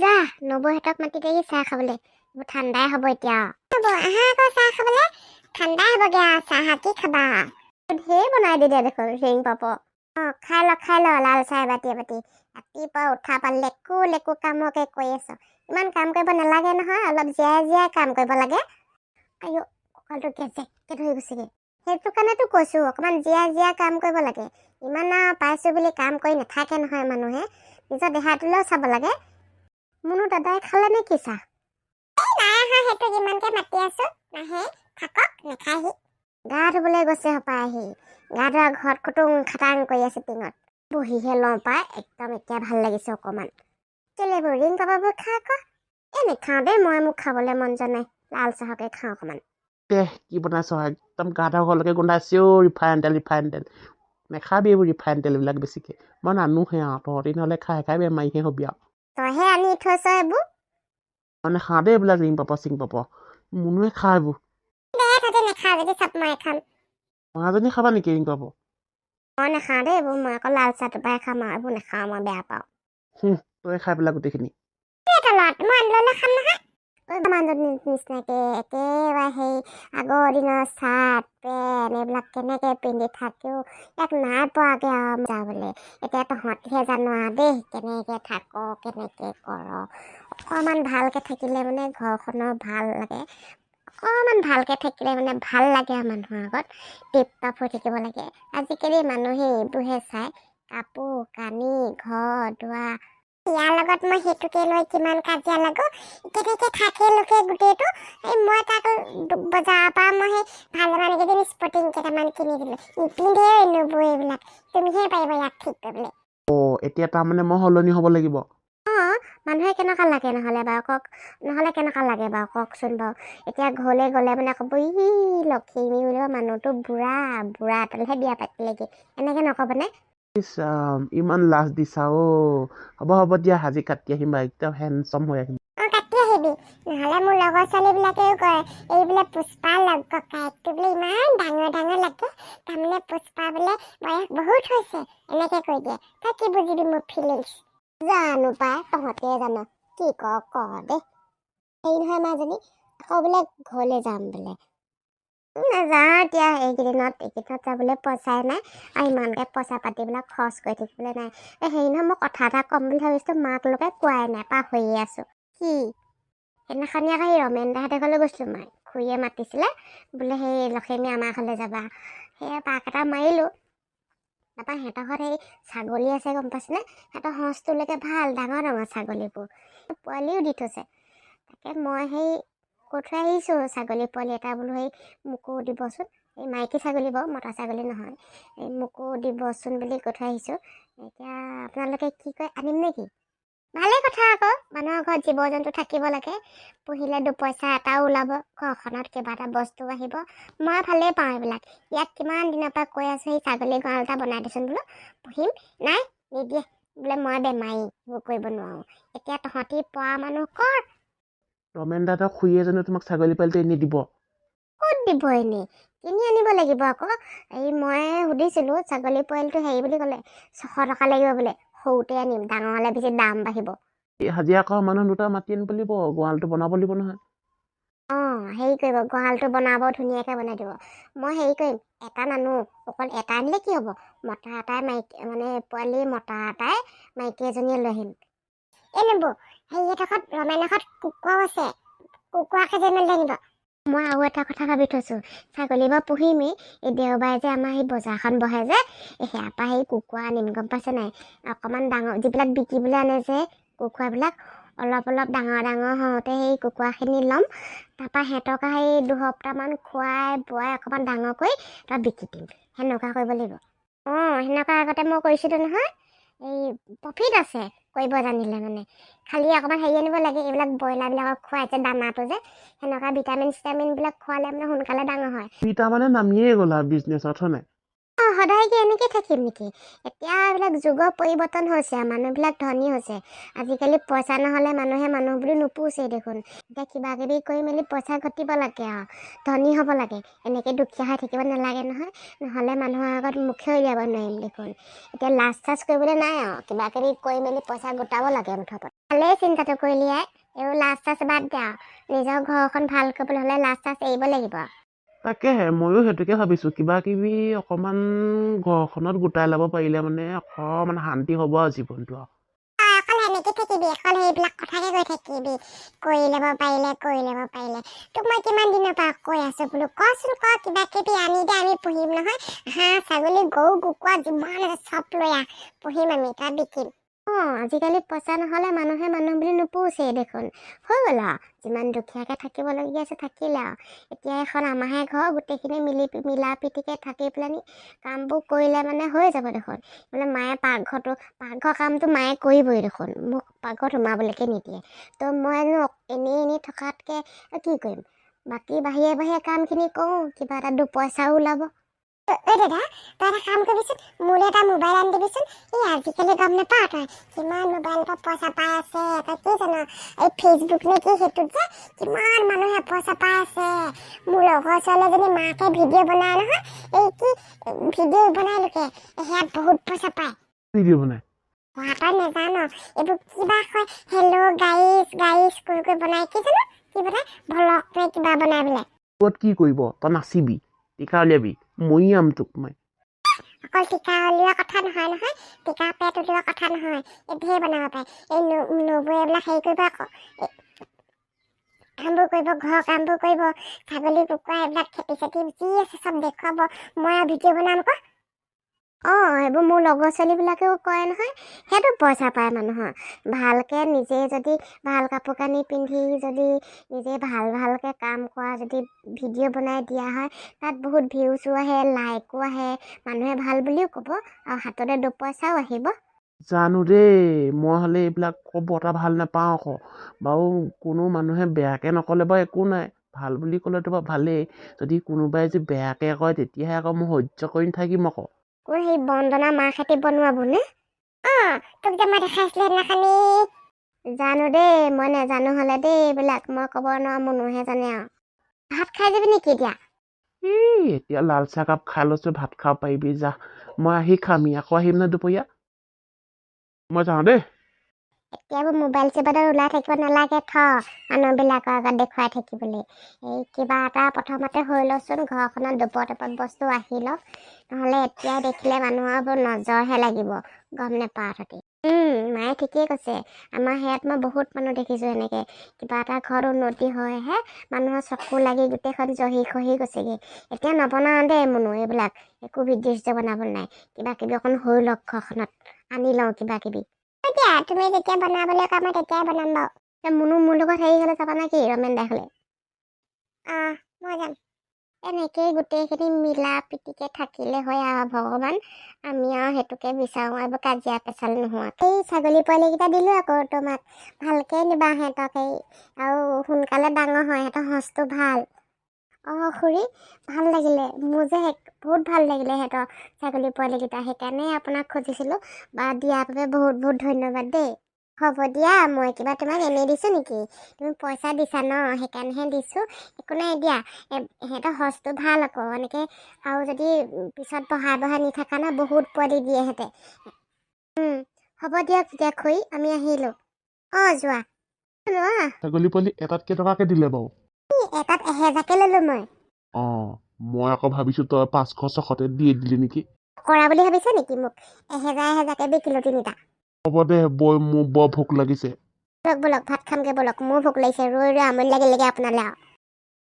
যা নবৌহঁতক মাতি দেৰি চাহ খাবলৈ ঠাণ্ডাই হ'ব এতিয়া আহা আকৌ চাহ খাবলৈ ঠাণ্ডাই হ'বগে চাহ কি খাবা ঢেৰ বনাই দিলে দেখোন ৰিং পাপ খাই ল লাল চাহ বাতি ৰাতিপুৱা উঠা পা লেকু কামকে কৰি আছো ইমান কাম কৰিব নালাগে নহয় অলপ জীয়াই কাম কৰিব লাগে আয়ো কঁকালটো কেজেককে ধৰি গৈছেগে সেইটো কাৰণেতো কৈছো অকণমান জীয়াই কাম কৰিব লাগে ইমান পাইছো বুলি কাম কৰি নাথাকে নহয় মানুহে নিজৰ দেহাটোলৈও চাব লাগে মুনু দাদাই খালে নে কি চাহ নাই অহা সেইটো যিমানকে মাতি আছো নাহে থাকক নাখায়হি গা ধুবলৈ গৈছে হপাই আহি গা ধোৱা ঘৰত খুটুং খাটাং কৰি আছে টিঙত বহিহে লওঁ পাই একদম এতিয়া ভাল লাগিছে অকণমান কেলেবোৰ ৰিং পাপাবোৰ খা আকৌ নেখাওঁ দেই মই মোক খাবলৈ মন যোৱা নাই লাল চাহকে খাওঁ অকণমান কি বনাইছ একদম গা ধা ঘৰলৈকে গোন্ধাইছেও ৰিফাইন তেল নেখাবি এইবোৰ ৰিফাইন তেলবিলাক বেছিকে মই নানোহে আৰু তহঁতি নহ'লে খাই বেমাৰীহে হবি আৰু তইহে আনি থৈছ এইবোৰ মানে খাওঁ দেই এইবিলাক ৰিং পাপ চিং পাপ মুনুৱে খা এইবোৰ তহঁতি নেখাওঁ যদি চাপ মই খাম মাজনী খাবা নেকি ৰিং পাপ মই নাখাওঁ দেই এইবোৰ মই আকৌ লাল চাহটো পাই খাম আৰু এইবোৰ নাখাওঁ মই বেয়া পাওঁ তই খাই পেলাই গোটেইখিনি মই আনিলে খাম নহয় মানুহজনী নিচিনাকে একেবাৰে সেই আগৰ দিনৰ চাৰ্ট পেণ্ট এইবিলাক কেনেকে পিন্ধি থাকেও ইয়াক নাই পোৱাগে আৰু যাবলৈ এতিয়া তহঁতিহে জানো আৰু দেই কেনেকে থাক কেনেকে কৰ অকণমান ভালকে থাকিলে মানে ঘৰখনৰ ভাল লাগে অকণমান ভালকে থাকিলে মানে ভাল লাগে আৰু মানুহৰ আগত টিপ টপ হৈ থাকিব লাগে আজিকালি মানুহে এইবোৰহে চাই কাপোৰ কানি ঘৰ দুৱাৰ ইয়াৰ লগত মই সেইটোকে লৈ কিমান কাজিয়া লাগো কেনেকে থাকে লোকে গোটেইটো মই তাক বজাৰৰ পৰা মই সেই ভালেমান কেইদিন স্পৰ্টিং কেইটামান কিনি দিলো নিপিন্ধে নবৌ এইবিলাক তুমিহে পাৰিবা ইয়াক ঠিক কৰিবলৈ এতিয়া তাৰমানে মই সলনি হ'ব লাগিব মানুহে কেনেকুৱা লাগে নহ'লে কেনেকুৱা লাগে বাৰু কওকচোন বাৰু এতিয়া ঘৰলৈ গ'লে মানে ক'ব ই লক্ষিমী বুলিব মানুহটো বুঢ়া এটালৈহে বিয়া পাতিলেগে এনেকে নক'বনে ইমান লাজ দিছা হ'ব দিয়া হাজি কাটি আহিম বা একদম হেণ্ডচম হৈ আহিম কাটি আহিবি নহ'লে মোৰ লগৰ ছোৱালীবিলাকেও কয় এইবিলাক পুষ্পা লগ ককায়েকটো বোলে ইমান ডাঙৰ লাগে তাৰমানে পুষ্পা বোলে বয়স বহুত হৈছে এনেকে কৈ দিয়ে তই কি বুজিবি মোৰ ফিলিংছ জানো পাই তহঁতে জানো কি ক দেই সেই নহয় মাজনী আকৌ বোলে ঘৰলৈ যাম বোলে নাযাওঁ এতিয়া এইকেইদিনত যাবলৈ পইচাই নাই আৰু ইমানকৈ পইচা পাতিবিলাক খৰচ কৰি থাকিবলৈ নাই হেৰি নহয় মই কথা এটা ক'ম বুলি ভাবিছোঁ মাক লোকে কোৱাই নাই পাহৰিয়ে আছোঁ কি সেইদিনাখনি আকৌ সেই ৰমেন দাহঁতে ঘৰলৈ গৈছিলোঁ মায়ে খুৰীয়ে মাতিছিলে বোলে সেই লখিমী আমাৰ ঘৰলৈ যাবা সেয়া পাক এটা মাৰিলোঁ তাৰপৰা সিহঁতৰ ঘৰত সেই ছাগলী আছে গম পাইছেনে সিহঁতৰ সঁচটোলৈকে ভাল ডাঙৰ ছাগলীবোৰ পোৱালিও দি থৈছে তাকে মই সেই কৈ থৈ আহিছোঁ ছাগলী পোৱালি এটা বোলো সেই মোকো দিবচোন এই মাইকী ছাগলী বাৰু মতা ছাগলী নহয় এই মোকো দিবচোন বুলি কৈ থৈ আহিছোঁ এতিয়া আপোনালোকে কি কয় আনিম নেকি ভালেই কথা আকৌ মানুহৰ ঘৰত জীৱ জন্তু থাকিব লাগে পুহিলে দুপইচা এটাও ওলাব ঘৰখনত কিবা এটা বস্তু আহিব মই ভালেই পাওঁ এইবিলাক ইয়াক কিমান দিনৰ পৰা কৈ আছোঁ সেই ছাগলী গঁৰাল এটা বনাই দিচোন বোলো পুহিম নাই নিদিয়ে বোলে মই বেমাৰী এইবোৰ কৰিব নোৱাৰোঁ এতিয়া তহঁতি পোৱা মানুহ কৰ ৰমেন দাদাক খুৰীয়ে জানো তোমাক ছাগলী পোৱালিটো এনে দিব ক'ত দিব এনেই কিনি আনিব লাগিব আকৌ এই মই সুধিছিলোঁ ছাগলী পোৱালিটো হেৰি বুলি ক'লে 600 টকা লাগিব বোলে সৰুতে আনিম ডাঙৰ হ'লে বেছি দাম বাঢ়িব হাজিৰা কৰা মানুহ দুটা মাতি আনিব লাগিব গঁৰালটো বনাব লাগিব নহয় হেৰি কৰিব গঁৰালটো বনাব ধুনীয়াকৈ বনাই দিব মই হেৰি কৰিম এটা নানো অকল এটা আনিলে কি হ'ব মতা এটাই মাইকী মানে পোৱালি মতা এটাই মাইকী এজনীয়ে লৈ আহিম নবৌ হেৰি এডোখৰত ৰমেন এডোখৰত কুকুৰাও আছে কুকুৰা কেইজনীমান আনিব মই আৰু এটা কথা ভাবি থৈছোঁ ছাগলী বা পুহিমেই এই দেওবাৰে যে আমাৰ সেই বজাৰখন বহে যে সেয়াৰ পৰা সেই কুকুৰা আনিম গম পাইছে নাই অকণমান ডাঙৰ যিবিলাক বিকিবলৈ আনে যে কুকুৰাবিলাক অলপ ডাঙৰ হওঁতে সেই কুকুৰাখিনি ল'ম তাৰপৰা সিহঁতক সেই 2 সপ্তাহমান খুৱাই বোৱাই অকণমান ডাঙৰ কৰি তাত বিকি দিম সেনেকুৱা কৰিব লাগিব সেনেকুৱা আগতে মই কৰিছিলোঁ নহয় এই প্ৰফিট আছে কৰিব জানিলে মানে খালি অকণমান হেৰি আনিব লাগে এইবিলাক ব্ৰইলাৰবিলাকক খুৱাই যে দানাটো যে সেনেকুৱা ভিটামিনবিলাক খোৱালে মানে সোনকালে ডাঙৰ হয় দুইটা মানে নামিয়ে গ'লা বিজনেছত হয় নাই সদায় কি এনেকৈ থাকিম নেকি? এতিয়া এইবিলাক যুগৰ পৰিৱৰ্তন হৈছে, মানুহবিলাক ধনী হৈছে। আজিকালি পইচা নহ'লে মানুহ বুলি নোপোচেই দেখোন। এতিয়া কিবা কিবি কৰি মেলি পইচা ঘটিব লাগে আৰু ধনী হ'ব লাগে। এনেকৈ দুখীয়া হৈ থাকিব নালাগে নহয়, নহ'লে মানুহৰ আগত মুখে উলিয়াব নোৱাৰিম দেখোন। এতিয়া লাজ চাজ কৰিবলৈ নাই আৰু কিবা কিবি কৰি মেলি পইচা গোটাব লাগে মুঠতে। ভালেই চিন্তাটো কৰিলি আই, এইবোৰ লাজ চাজ বাদ দে আৰু নিজৰ ঘৰখন ভাল কৰিবলৈ হ'লে লাজ চাজ এৰিব লাগিব। তাকেহে ময়ো সেইটোকে ভাবিছোঁ, কিবা কিবি অকণমান ঘৰখনত গোটাই ল'ব পাৰিলে মানে অকণমান শান্তি হ'ব আৰু জীৱনটো আৰু। অকল এনেকৈ থাকিবি, অকল সেইবিলাক কথাকে কৈ থাকিবি, কৰি ল'ব পাৰিলে। তোক মই কিমান দিনৰ পৰা কৈ আছোঁ বোলো, কচোন ক কিবা কিবি আনি দে, আমি পুহিম নহয়। হাঁহ ছাগলী গৰু কুকুৰা যিমান আছে চব লৈ আহ, পুহিম আমি, তাত বিকিম। আজিকালি পইচা নহ'লে মানুহ বুলি নোপোচেই দেখোন। হৈ গ'ল আৰু যিমান দুখীয়াকৈ থাকিবলগীয়া আছে থাকিলে আৰু। এতিয়া এখন আমাৰহে ঘৰ, গোটেইখিনি মিলা প্ৰীতিকৈ থাকি পেলানি কামবোৰ কৰিলে মানে হৈ যাব দেখোন। বোলে মায়ে পাকঘৰ কামটো মায়ে কৰিবই দেখোন, মোক পাকঘৰত সোমাবলৈকে নিদিয়ে। তো মইনো এনেই থকাতকৈ কি কৰিম, বাকী বাহিৰে কামখিনি কৰোঁ, কিবা এটা দুপইচাও ওলাব। দাদা তই এটা কাম কৰিবিচোন, মোলৈ এটা মোবাইল আনি দিবিচোন। এই আজিকালি গম নাপাৱ তই কিমান মোবাইলৰ পৰা পইচা পাই আছে, তই কি জান? এই ফেচবুক নে কি সেইটোত যে কিমান মানুহে পইচা পাই আছে। মোৰ লগৰ ছোৱালীজনী মাকে ভিডিঅ' বনাই নহয়, এই কি ভিডিঅ' বনাই লোকে, সেয়াত বহুত পইচা পায়। ভিডিঅ' বনাই তই নেজান এইবোৰ কিবা কয়, হেল্ল' গাইজ কৰি বনাই, কি জানো কি বনাই, ভ্লগ নে কিবা বনাই বোলে। ক'ত কি কৰিব, তই নাচিবি, টিকা উলিয়াবি, মৰিয়াম তোক মই। অকল টিকা উলিওৱা কথা নহয়, টিকা পেট উলিওৱা কথা নহয়, এই ঢেৰ বনাব পাৰে। এই নবৌৱে এইবিলাক হেৰি কৰিব আকৌ, কামবোৰ কৰিব, ঘৰৰ কামবোৰ কৰিব, ছাগলী কুকুৰা এইবিলাক খেতি চেতি যি আছে চব দেখুৱাব, মই আৰু ভিডিঅ' বনাম আকৌ। এইবোৰ মোৰ লগৰ ছোৱালীবিলাকেও কৰে নহয়, সেইটো পইচা পায় মানুহৰ। ভালকৈ নিজে যদি ভাল কাপোৰ কানি পিন্ধি যদি নিজে ভালকৈ কাম কৰা যদি ভিডিঅ' বনাই দিয়া হয়, তাত বহুত ভিউজো আহে, লাইকো আহে, মানুহে ভাল বুলিও ক'ব আৰু হাততে দুপইচাও আহিব। জানো দেই, মই হ'লে এইবিলাক ক'ব এটা ভাল নাপাওঁ আকৌ। বাৰু কোনো মানুহে বেয়াকৈ নক'লে বাৰু একো নাই, ভাল বুলি ক'লেতো বাৰু ভালেই। যদি কোনোবাই যদি বেয়াকৈ কয় তেতিয়াহে আকৌ মই সহ্য কৰি নাথাকিম আকৌ। সেই বন্দনা মাৰ খেতি বনোৱাবোৰ নে? তোক যে মই দেখাইছিলো সেইদিনাখনি। জানো দেই, মই নেজানো হ'লে দেই এইবিলাক, মই ক'ব নোৱাৰো, মনোহে জানে আৰু। ভাত খাই যাবি নেকি এতিয়া? এতিয়া লাল চাহ কাপ খাই লৈছোঁ, ভাত খাব পাৰিবি যা। মই আহি খামহি, আকৌ আহিম নহয় দুপৰীয়া। মই যাওঁ দেই। এতিয়াবোৰ মোবাইল চোবাইলত ওলাই থাকিব নালাগে, মানুহবিলাকৰ আগত দেখুৱাই থাকিবলৈ। এই কিবা এটা প্ৰথমতে হৈ লচোন, ঘৰখনত দুপদ বস্তু আহি লওক, নহ'লে এতিয়াই দেখিলে মানুহৰ বোৰ নজৰহে লাগিব, গম নেপাওঁ তহঁতি। মায়ে ঠিকেই কৈছে, আমাৰ সেয়াত মই বহুত মানুহ দেখিছোঁ এনেকৈ, কিবা এটা ঘৰত উন্নতি হয়হে মানুহৰ চকু লাগি গোটেইখন জহি খহি গৈছেগৈ। এতিয়া নবনাওঁ দেই মনো, এইবিলাক একো ভিডিঅ' বনাবলৈ নাই, কিবা কিবি অকণ হৈ লওক ঘৰখনত, আনি লওঁ কিবা কিবি। এতিয়া তুমি যেতিয়া বনাবলৈ কোৱা মই তেতিয়াই বনাম বাৰু। মনো মোৰ লগত হেৰি হ'লে যাবা নে কি, ৰমেন দাই হ'লে? মই যাম। এনেকেই গোটেইখিনি মিলা প্ৰীতিকৈ থাকিলে হয় আৰু ভগৱান, আমি আৰু সেইটোকে বিচাৰোঁ, এইবোৰ কাজিয়া পেচাল নোহোৱা। এই ছাগলী পোৱালিকেইটা দিলোঁ আকৌ তোমাক, ভালকৈ নিবা সিহঁতক, আৰু সোনকালে ডাঙৰ হয়, সিহঁতৰ সঁচটো ভাল। খুৰী ভাল লাগিলে, মোৰ যে বহুত ভাল লাগিলে সিহঁতৰ ছাগলী পোৱালিকেইটা, সেইকাৰণে আপোনাক খুজিছিলোঁ, বা দিয়াৰ বাবে বহুত ধন্যবাদ দেই। হ'ব দিয়া, মই কিবা তোমাক এনেই দিছোঁ নেকি? তুমি পইচা দিছা ন, সেইকাৰণেহে দিছোঁ, একো নাই দিয়া। সিহঁতৰ সঁচটো ভাল আকৌ, এনেকৈ আৰু যদি পিছত বঢ়াই নি থকা ন, বহুত পোৱালি দিয়ে সিহঁতে। হ'ব দিয়ক তেতিয়া খুৰী, আমি আহিলোঁ। যোৱা। ছাগলী পোৱালি এটাত কেইটকাকৈ দিলে বাৰু? এটাত 1000কৈ ল'লোঁ মই। মই আকৌ ভাবিছোঁ তই 500-600 দি দিলি নেকি। কৰা বুলি ভাবিছা নেকি মোক? 1000-1000কৈ বিকিলোঁ তিনিটা। হ'ব দে বৈ, মোৰ বৰ ভোক লাগিছে। বলক ভাত খামগৈ বলক, মোৰ ভোক লাগিছে, ৰৈ আমনি লাগিলেগৈ আপোনালৈ আৰু।